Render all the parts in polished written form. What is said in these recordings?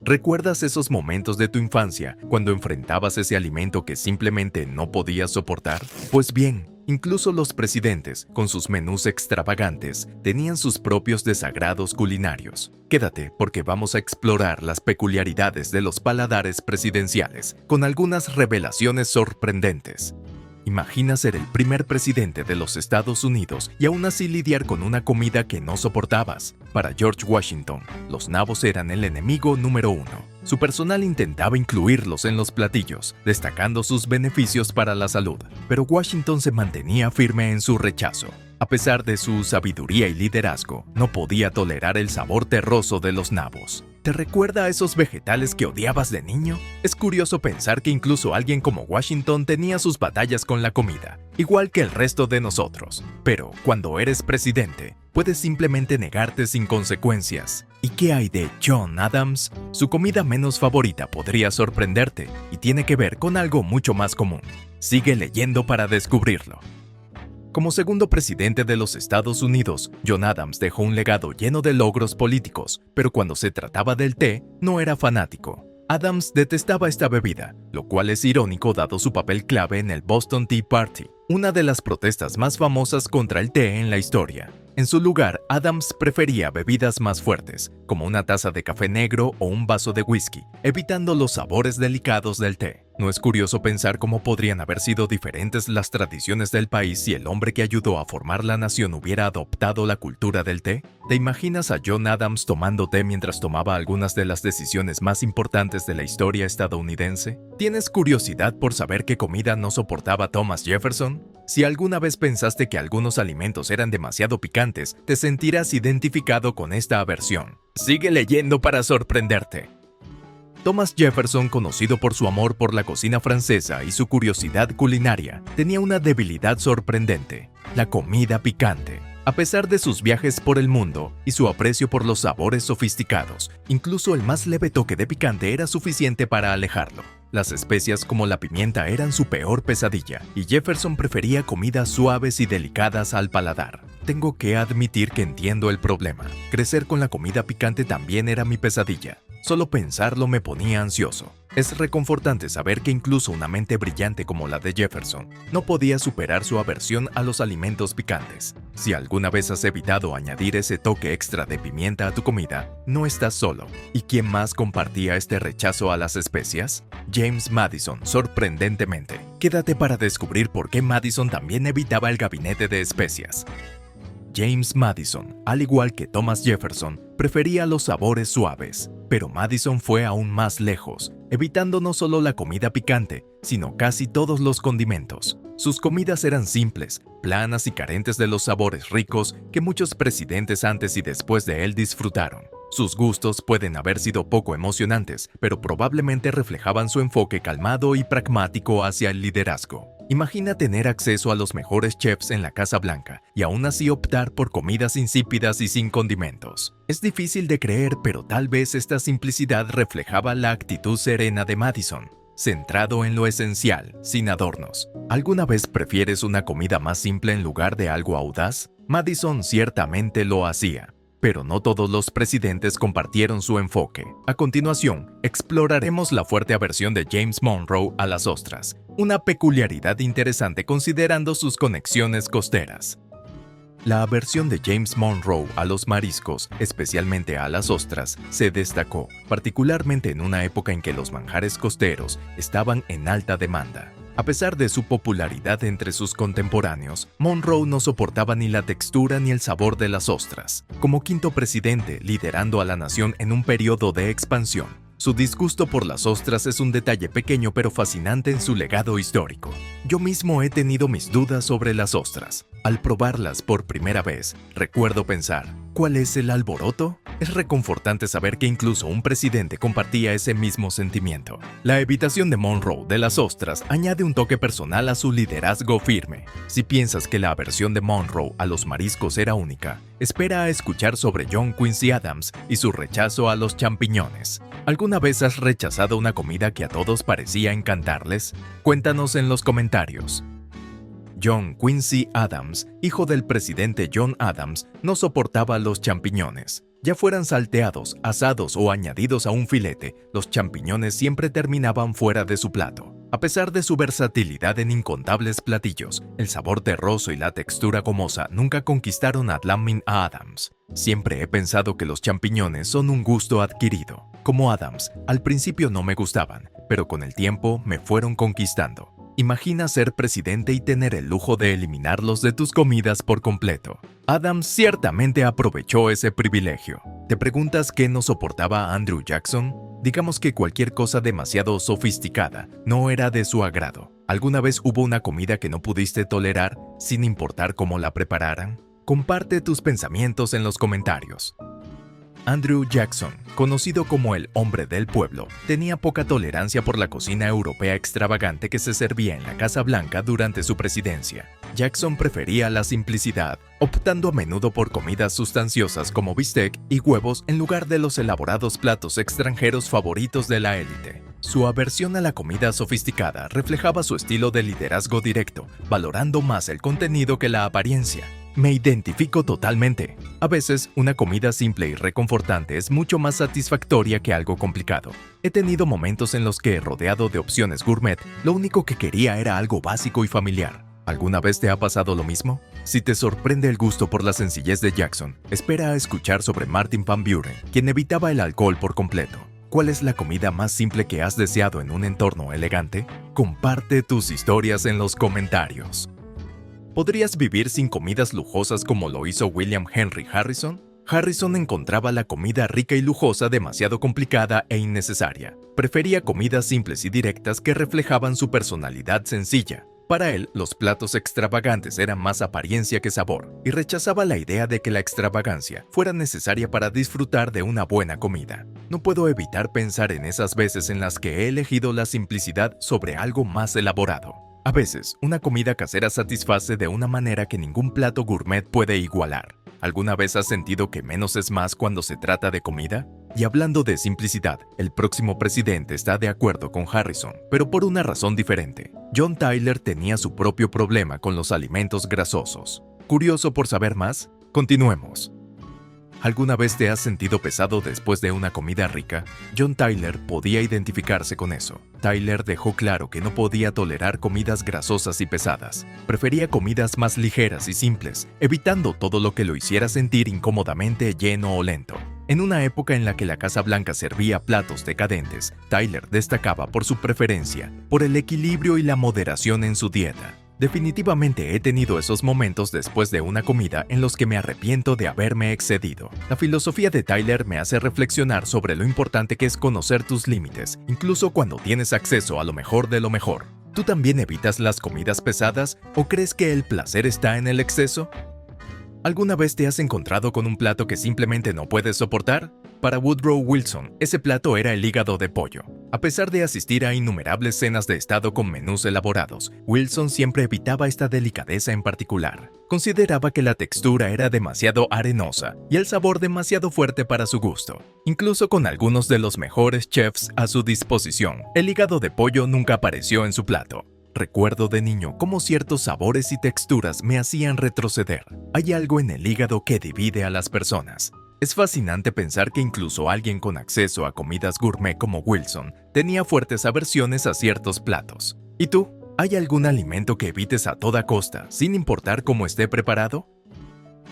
¿Recuerdas esos momentos de tu infancia cuando enfrentabas ese alimento que simplemente no podías soportar? Pues bien, incluso los presidentes, con sus menús extravagantes, tenían sus propios desagrados culinarios. Quédate porque vamos a explorar las peculiaridades de los paladares presidenciales, con algunas revelaciones sorprendentes. Imagina ser el primer presidente de los Estados Unidos y aún así lidiar con una comida que no soportabas. Para George Washington, los nabos eran el enemigo número uno. Su personal intentaba incluirlos en los platillos, destacando sus beneficios para la salud, pero Washington se mantenía firme en su rechazo. A pesar de su sabiduría y liderazgo, no podía tolerar el sabor terroso de los nabos. ¿Te recuerda a esos vegetales que odiabas de niño? Es curioso pensar que incluso alguien como Washington tenía sus batallas con la comida, igual que el resto de nosotros. Pero cuando eres presidente, puedes simplemente negarte sin consecuencias. ¿Y qué hay de John Adams? Su comida menos favorita podría sorprenderte y tiene que ver con algo mucho más común. Sigue leyendo para descubrirlo. Como segundo presidente de los Estados Unidos, John Adams dejó un legado lleno de logros políticos, pero cuando se trataba del té, no era fanático. Adams detestaba esta bebida, lo cual es irónico dado su papel clave en el Boston Tea Party, una de las protestas más famosas contra el té en la historia. En su lugar, Adams prefería bebidas más fuertes, como una taza de café negro o un vaso de whisky, evitando los sabores delicados del té. ¿No es curioso pensar cómo podrían haber sido diferentes las tradiciones del país si el hombre que ayudó a formar la nación hubiera adoptado la cultura del té? ¿Te imaginas a John Adams tomando té mientras tomaba algunas de las decisiones más importantes de la historia estadounidense? ¿Tienes curiosidad por saber qué comida no soportaba Thomas Jefferson? Si alguna vez pensaste que algunos alimentos eran demasiado picantes, te sentirás identificado con esta aversión. Sigue leyendo para sorprenderte. Thomas Jefferson, conocido por su amor por la cocina francesa y su curiosidad culinaria, tenía una debilidad sorprendente: la comida picante. A pesar de sus viajes por el mundo y su aprecio por los sabores sofisticados, incluso el más leve toque de picante era suficiente para alejarlo. Las especias como la pimienta eran su peor pesadilla, y Jefferson prefería comidas suaves y delicadas al paladar. Tengo que admitir que entiendo el problema. Crecer con la comida picante también era mi pesadilla. Solo pensarlo me ponía ansioso. Es reconfortante saber que incluso una mente brillante como la de Jefferson no podía superar su aversión a los alimentos picantes. Si alguna vez has evitado añadir ese toque extra de pimienta a tu comida, no estás solo. ¿Y quién más compartía este rechazo a las especias? James Madison, sorprendentemente. Quédate para descubrir por qué Madison también evitaba el gabinete de especias. James Madison, al igual que Thomas Jefferson, prefería los sabores suaves, pero Madison fue aún más lejos, evitando no solo la comida picante, sino casi todos los condimentos. Sus comidas eran simples, planas y carentes de los sabores ricos que muchos presidentes antes y después de él disfrutaron. Sus gustos pueden haber sido poco emocionantes, pero probablemente reflejaban su enfoque calmado y pragmático hacia el liderazgo. Imagina tener acceso a los mejores chefs en la Casa Blanca y aún así optar por comidas insípidas y sin condimentos. Es difícil de creer, pero tal vez esta simplicidad reflejaba la actitud serena de Madison, centrado en lo esencial, sin adornos. ¿Alguna vez prefieres una comida más simple en lugar de algo audaz? Madison ciertamente lo hacía, pero no todos los presidentes compartieron su enfoque. A continuación, exploraremos la fuerte aversión de James Monroe a las ostras, una peculiaridad interesante considerando sus conexiones costeras. La aversión de James Monroe a los mariscos, especialmente a las ostras, se destacó, particularmente en una época en que los manjares costeros estaban en alta demanda. A pesar de su popularidad entre sus contemporáneos, Monroe no soportaba ni la textura ni el sabor de las ostras. Como quinto presidente, liderando a la nación en un periodo de expansión, su disgusto por las ostras es un detalle pequeño pero fascinante en su legado histórico. Yo mismo he tenido mis dudas sobre las ostras. Al probarlas por primera vez, recuerdo pensar, ¿cuál es el alboroto? Es reconfortante saber que incluso un presidente compartía ese mismo sentimiento. La evitación de Monroe de las ostras añade un toque personal a su liderazgo firme. Si piensas que la aversión de Monroe a los mariscos era única, espera a escuchar sobre John Quincy Adams y su rechazo a los champiñones. ¿Alguna vez has rechazado una comida que a todos parecía encantarles? Cuéntanos en los comentarios. John Quincy Adams, hijo del presidente John Adams, no soportaba los champiñones. Ya fueran salteados, asados o añadidos a un filete, los champiñones siempre terminaban fuera de su plato. A pesar de su versatilidad en incontables platillos, el sabor terroso y la textura gomosa nunca conquistaron a Dlamini Adams. Siempre he pensado que los champiñones son un gusto adquirido. Como Adams, al principio no me gustaban, pero con el tiempo me fueron conquistando. Imagina ser presidente y tener el lujo de eliminarlos de tus comidas por completo. Adams ciertamente aprovechó ese privilegio. ¿Te preguntas qué no soportaba Andrew Jackson? Digamos que cualquier cosa demasiado sofisticada no era de su agrado. ¿Alguna vez hubo una comida que no pudiste tolerar sin importar cómo la prepararan? Comparte tus pensamientos en los comentarios. Andrew Jackson, conocido como el hombre del pueblo, tenía poca tolerancia por la cocina europea extravagante que se servía en la Casa Blanca durante su presidencia. Jackson prefería la simplicidad, optando a menudo por comidas sustanciosas como bistec y huevos en lugar de los elaborados platos extranjeros favoritos de la élite. Su aversión a la comida sofisticada reflejaba su estilo de liderazgo directo, valorando más el contenido que la apariencia. Me identifico totalmente. A veces, una comida simple y reconfortante es mucho más satisfactoria que algo complicado. He tenido momentos en los que, rodeado de opciones gourmet, lo único que quería era algo básico y familiar. ¿Alguna vez te ha pasado lo mismo? Si te sorprende el gusto por la sencillez de Jackson, espera a escuchar sobre Martin Van Buren, quien evitaba el alcohol por completo. ¿Cuál es la comida más simple que has deseado en un entorno elegante? Comparte tus historias en los comentarios. ¿Podrías vivir sin comidas lujosas como lo hizo William Henry Harrison? Harrison encontraba la comida rica y lujosa demasiado complicada e innecesaria. Prefería comidas simples y directas que reflejaban su personalidad sencilla. Para él, los platos extravagantes eran más apariencia que sabor, y rechazaba la idea de que la extravagancia fuera necesaria para disfrutar de una buena comida. No puedo evitar pensar en esas veces en las que he elegido la simplicidad sobre algo más elaborado. A veces, una comida casera satisface de una manera que ningún plato gourmet puede igualar. ¿Alguna vez has sentido que menos es más cuando se trata de comida? Y hablando de simplicidad, el próximo presidente está de acuerdo con Harrison, pero por una razón diferente. John Tyler tenía su propio problema con los alimentos grasosos. ¿Curioso por saber más? Continuemos. ¿Alguna vez te has sentido pesado después de una comida rica? John Tyler podía identificarse con eso. Tyler dejó claro que no podía tolerar comidas grasosas y pesadas. Prefería comidas más ligeras y simples, evitando todo lo que lo hiciera sentir incómodamente lleno o lento. En una época en la que la Casa Blanca servía platos decadentes, Tyler destacaba por su preferencia por el equilibrio y la moderación en su dieta. Definitivamente he tenido esos momentos después de una comida en los que me arrepiento de haberme excedido. La filosofía de Tyler me hace reflexionar sobre lo importante que es conocer tus límites, incluso cuando tienes acceso a lo mejor de lo mejor. ¿Tú también evitas las comidas pesadas o crees que el placer está en el exceso? ¿Alguna vez te has encontrado con un plato que simplemente no puedes soportar? Para Woodrow Wilson, ese plato era el hígado de pollo. A pesar de asistir a innumerables cenas de estado con menús elaborados, Wilson siempre evitaba esta delicadeza en particular. Consideraba que la textura era demasiado arenosa y el sabor demasiado fuerte para su gusto. Incluso con algunos de los mejores chefs a su disposición, el hígado de pollo nunca apareció en su plato. Recuerdo de niño cómo ciertos sabores y texturas me hacían retroceder. Hay algo en el hígado que divide a las personas. Es fascinante pensar que incluso alguien con acceso a comidas gourmet como Wilson tenía fuertes aversiones a ciertos platos. ¿Y tú? ¿Hay algún alimento que evites a toda costa, sin importar cómo esté preparado?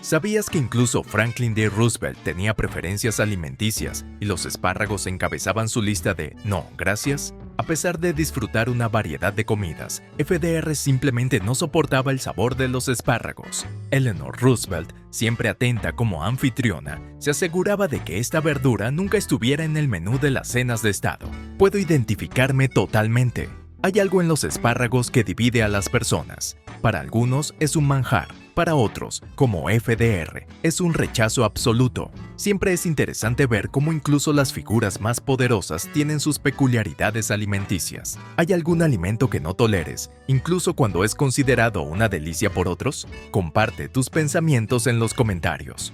¿Sabías que incluso Franklin D. Roosevelt tenía preferencias alimenticias y los espárragos encabezaban su lista de no, gracias? A pesar de disfrutar una variedad de comidas, FDR simplemente no soportaba el sabor de los espárragos. Eleanor Roosevelt, siempre atenta como anfitriona, se aseguraba de que esta verdura nunca estuviera en el menú de las cenas de estado. Puedo identificarme totalmente. Hay algo en los espárragos que divide a las personas. Para algunos es un manjar, para otros, como FDR, es un rechazo absoluto. Siempre es interesante ver cómo incluso las figuras más poderosas tienen sus peculiaridades alimenticias. ¿Hay algún alimento que no toleres, incluso cuando es considerado una delicia por otros? Comparte tus pensamientos en los comentarios.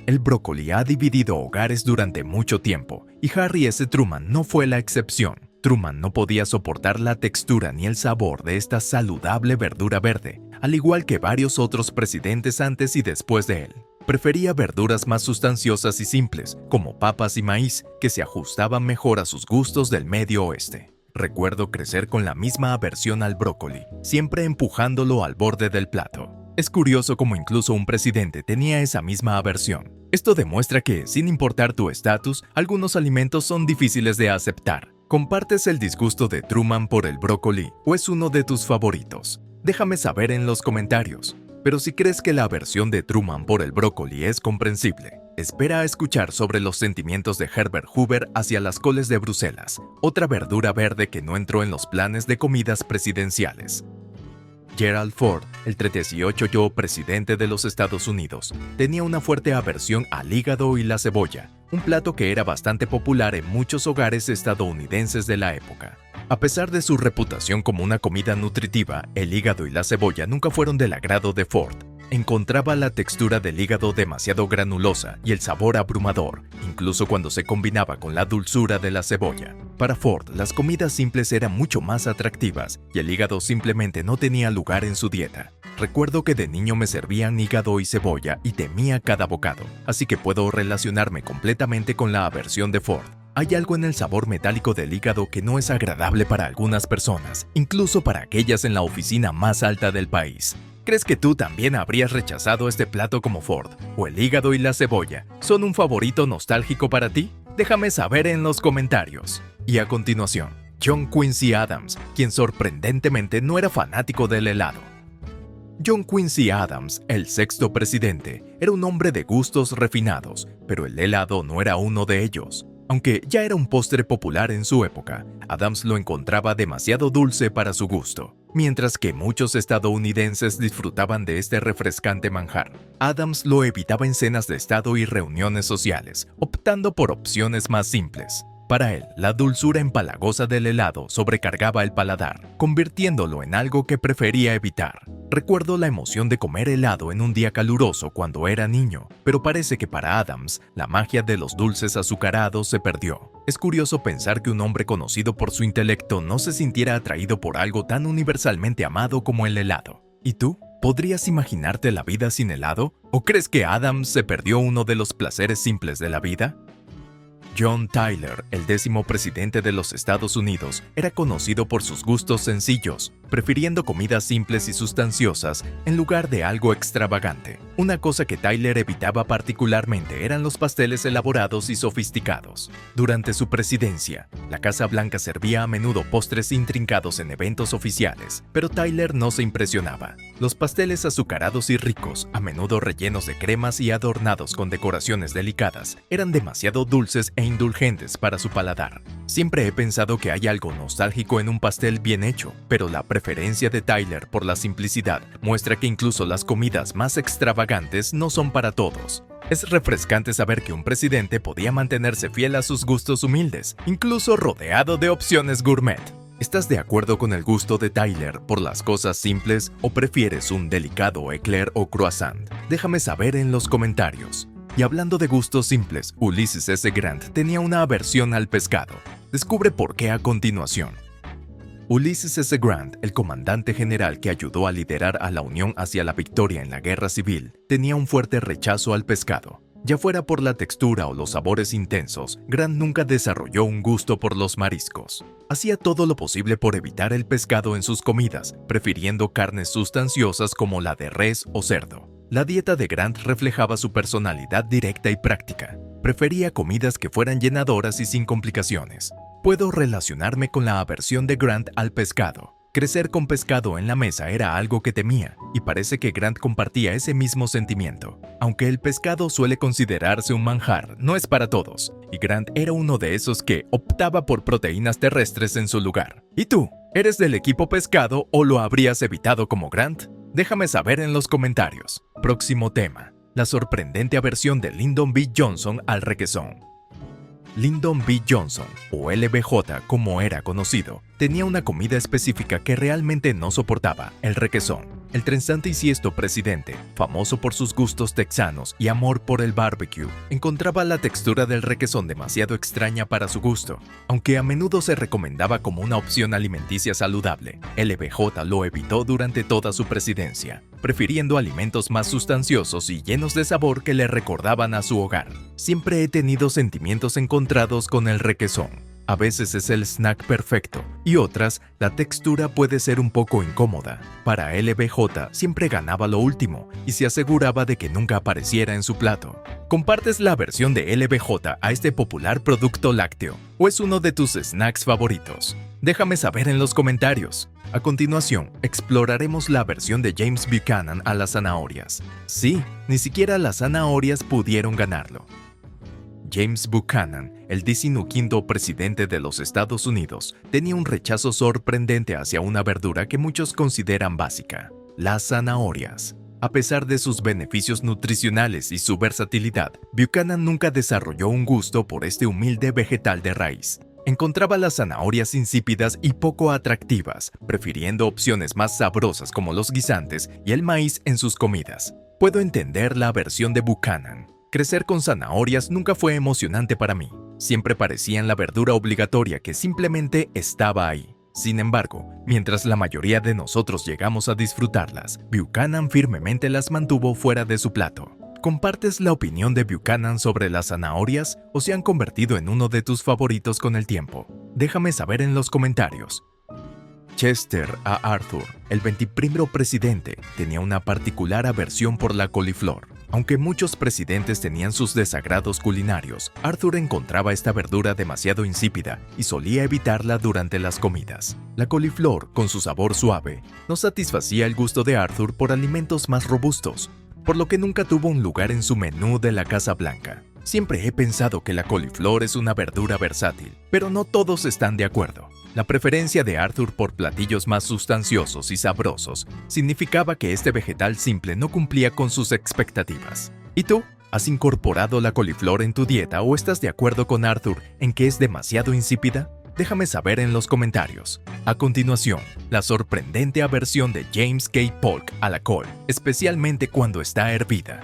El brócoli ha dividido hogares durante mucho tiempo, y Harry S. Truman no fue la excepción. Truman no podía soportar la textura ni el sabor de esta saludable verdura verde, al igual que varios otros presidentes antes y después de él. Prefería verduras más sustanciosas y simples, como papas y maíz, que se ajustaban mejor a sus gustos del Medio Oeste. Recuerdo crecer con la misma aversión al brócoli, siempre empujándolo al borde del plato. Es curioso cómo incluso un presidente tenía esa misma aversión. Esto demuestra que, sin importar tu estatus, algunos alimentos son difíciles de aceptar. ¿Compartes el disgusto de Truman por el brócoli o es uno de tus favoritos? Déjame saber en los comentarios. Pero si crees que la aversión de Truman por el brócoli es comprensible, espera a escuchar sobre los sentimientos de Herbert Hoover hacia las coles de Bruselas, otra verdura verde que no entró en los planes de comidas presidenciales. Gerald Ford, el 38º presidente de los Estados Unidos, tenía una fuerte aversión al hígado y la cebolla, un plato que era bastante popular en muchos hogares estadounidenses de la época. A pesar de su reputación como una comida nutritiva, el hígado y la cebolla nunca fueron del agrado de Ford. Encontraba la textura del hígado demasiado granulosa y el sabor abrumador, incluso cuando se combinaba con la dulzura de la cebolla. Para Ford, las comidas simples eran mucho más atractivas y el hígado simplemente no tenía lugar en su dieta. Recuerdo que de niño me servían hígado y cebolla y temía cada bocado, así que puedo relacionarme completamente con la aversión de Ford. Hay algo en el sabor metálico del hígado que no es agradable para algunas personas, incluso para aquellas en la oficina más alta del país. ¿Crees que tú también habrías rechazado este plato como Ford? ¿O el hígado y la cebolla son un favorito nostálgico para ti? Déjame saber en los comentarios. Y a continuación, John Quincy Adams, quien sorprendentemente no era fanático del helado. John Quincy Adams, el sexto presidente, era un hombre de gustos refinados, pero el helado no era uno de ellos. Aunque ya era un postre popular en su época, Adams lo encontraba demasiado dulce para su gusto. Mientras que muchos estadounidenses disfrutaban de este refrescante manjar, Adams lo evitaba en cenas de estado y reuniones sociales, optando por opciones más simples. Para él, la dulzura empalagosa del helado sobrecargaba el paladar, convirtiéndolo en algo que prefería evitar. Recuerdo la emoción de comer helado en un día caluroso cuando era niño, pero parece que para Adams, la magia de los dulces azucarados se perdió. Es curioso pensar que un hombre conocido por su intelecto no se sintiera atraído por algo tan universalmente amado como el helado. ¿Y tú? ¿Podrías imaginarte la vida sin helado? ¿O crees que Adams se perdió uno de los placeres simples de la vida? John Tyler, el 10º presidente de los Estados Unidos, era conocido por sus gustos sencillos, prefiriendo comidas simples y sustanciosas en lugar de algo extravagante. Una cosa que Tyler evitaba particularmente eran los pasteles elaborados y sofisticados. Durante su presidencia, la Casa Blanca servía a menudo postres intrincados en eventos oficiales, pero Tyler no se impresionaba. Los pasteles azucarados y ricos, a menudo rellenos de cremas y adornados con decoraciones delicadas, eran demasiado dulces e indulgentes para su paladar. Siempre he pensado que hay algo nostálgico en un pastel bien hecho, pero la preferencia de Tyler por la simplicidad muestra que incluso las comidas más extravagantes no son para todos. Es refrescante saber que un presidente podía mantenerse fiel a sus gustos humildes, incluso rodeado de opciones gourmet. ¿Estás de acuerdo con el gusto de Tyler por las cosas simples o prefieres un delicado eclair o croissant? Déjame saber en los comentarios. Y hablando de gustos simples, Ulysses S. Grant tenía una aversión al pescado. Descubre por qué a continuación. Ulysses S. Grant, el comandante general que ayudó a liderar a la Unión hacia la victoria en la Guerra Civil, tenía un fuerte rechazo al pescado. Ya fuera por la textura o los sabores intensos, Grant nunca desarrolló un gusto por los mariscos. Hacía todo lo posible por evitar el pescado en sus comidas, prefiriendo carnes sustanciosas como la de res o cerdo. La dieta de Grant reflejaba su personalidad directa y práctica. Prefería comidas que fueran llenadoras y sin complicaciones. Puedo relacionarme con la aversión de Grant al pescado. Crecer con pescado en la mesa era algo que temía, y parece que Grant compartía ese mismo sentimiento. Aunque el pescado suele considerarse un manjar, no es para todos, y Grant era uno de esos que optaba por proteínas terrestres en su lugar. ¿Y tú? ¿Eres del equipo pescado o lo habrías evitado como Grant? Déjame saber en los comentarios. Próximo tema: la sorprendente aversión de Lyndon B. Johnson al requesón. Lyndon B. Johnson, o LBJ como era conocido, tenía una comida específica que realmente no soportaba: el requesón. El trenzante y siesto presidente, famoso por sus gustos texanos y amor por el barbecue, encontraba la textura del requesón demasiado extraña para su gusto. Aunque a menudo se recomendaba como una opción alimenticia saludable, LBJ lo evitó durante toda su presidencia, prefiriendo alimentos más sustanciosos y llenos de sabor que le recordaban a su hogar. Siempre he tenido sentimientos encontrados con el requesón. A veces es el snack perfecto y otras, la textura puede ser un poco incómoda. Para LBJ siempre ganaba lo último y se aseguraba de que nunca apareciera en su plato. ¿Compartes la versión de LBJ a este popular producto lácteo o es uno de tus snacks favoritos? Déjame saber en los comentarios. A continuación, exploraremos la versión de James Buchanan a las zanahorias. Sí, ni siquiera las zanahorias pudieron ganarlo. James Buchanan, el 15º presidente de los Estados Unidos, tenía un rechazo sorprendente hacia una verdura que muchos consideran básica: las zanahorias. A pesar de sus beneficios nutricionales y su versatilidad, Buchanan nunca desarrolló un gusto por este humilde vegetal de raíz. Encontraba las zanahorias insípidas y poco atractivas, prefiriendo opciones más sabrosas como los guisantes y el maíz en sus comidas. Puedo entender la aversión de Buchanan. Crecer con zanahorias nunca fue emocionante para mí. Siempre parecían la verdura obligatoria que simplemente estaba ahí. Sin embargo, mientras la mayoría de nosotros llegamos a disfrutarlas, Buchanan firmemente las mantuvo fuera de su plato. ¿Compartes la opinión de Buchanan sobre las zanahorias o se han convertido en uno de tus favoritos con el tiempo? Déjame saber en los comentarios. Chester A. Arthur, el 21º presidente, tenía una particular aversión por la coliflor. Aunque muchos presidentes tenían sus desagrados culinarios, Arthur encontraba esta verdura demasiado insípida y solía evitarla durante las comidas. La coliflor, con su sabor suave, no satisfacía el gusto de Arthur por alimentos más robustos, por lo que nunca tuvo un lugar en su menú de la Casa Blanca. Siempre he pensado que la coliflor es una verdura versátil, pero no todos están de acuerdo. La preferencia de Arthur por platillos más sustanciosos y sabrosos significaba que este vegetal simple no cumplía con sus expectativas. ¿Y tú? ¿Has incorporado la coliflor en tu dieta o estás de acuerdo con Arthur en que es demasiado insípida? Déjame saber en los comentarios. A continuación, la sorprendente aversión de James K. Polk a la col, especialmente cuando está hervida.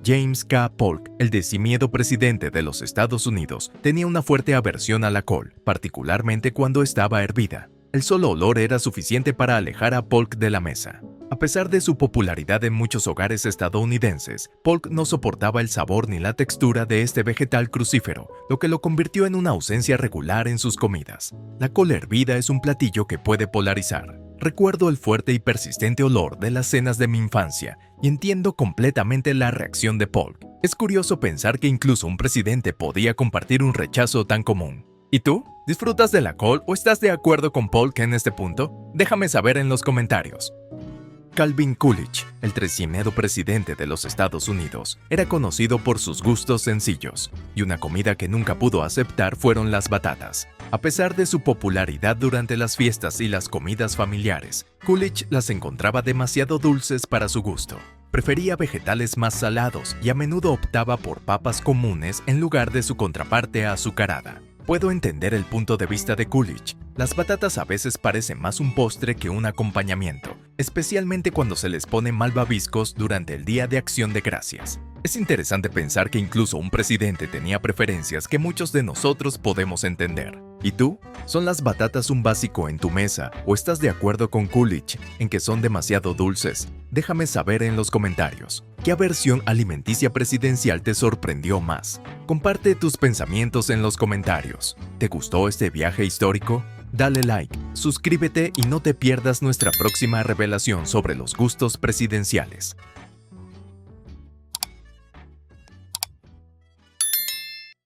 James K. Polk, el 10º presidente de los Estados Unidos, tenía una fuerte aversión a la col, particularmente cuando estaba hervida. El solo olor era suficiente para alejar a Polk de la mesa. A pesar de su popularidad en muchos hogares estadounidenses, Polk no soportaba el sabor ni la textura de este vegetal crucífero, lo que lo convirtió en una ausencia regular en sus comidas. La col hervida es un platillo que puede polarizar. Recuerdo el fuerte y persistente olor de las cenas de mi infancia y entiendo completamente la reacción de Polk. Es curioso pensar que incluso un presidente podía compartir un rechazo tan común. ¿Y tú? ¿Disfrutas de la col o estás de acuerdo con Polk en este punto? Déjame saber en los comentarios. Calvin Coolidge, el 13º presidente de los Estados Unidos, era conocido por sus gustos sencillos, y una comida que nunca pudo aceptar fueron las batatas. A pesar de su popularidad durante las fiestas y las comidas familiares, Coolidge las encontraba demasiado dulces para su gusto. Prefería vegetales más salados y a menudo optaba por papas comunes en lugar de su contraparte azucarada. Puedo entender el punto de vista de Coolidge. Las batatas a veces parecen más un postre que un acompañamiento, especialmente cuando se les pone malvaviscos durante el Día de Acción de Gracias. Es interesante pensar que incluso un presidente tenía preferencias que muchos de nosotros podemos entender. ¿Y tú? ¿Son las batatas un básico en tu mesa o estás de acuerdo con Coolidge en que son demasiado dulces? Déjame saber en los comentarios. ¿Qué aversión alimenticia presidencial te sorprendió más? Comparte tus pensamientos en los comentarios. ¿Te gustó este viaje histórico? Dale like, suscríbete y no te pierdas nuestra próxima revelación sobre los gustos presidenciales.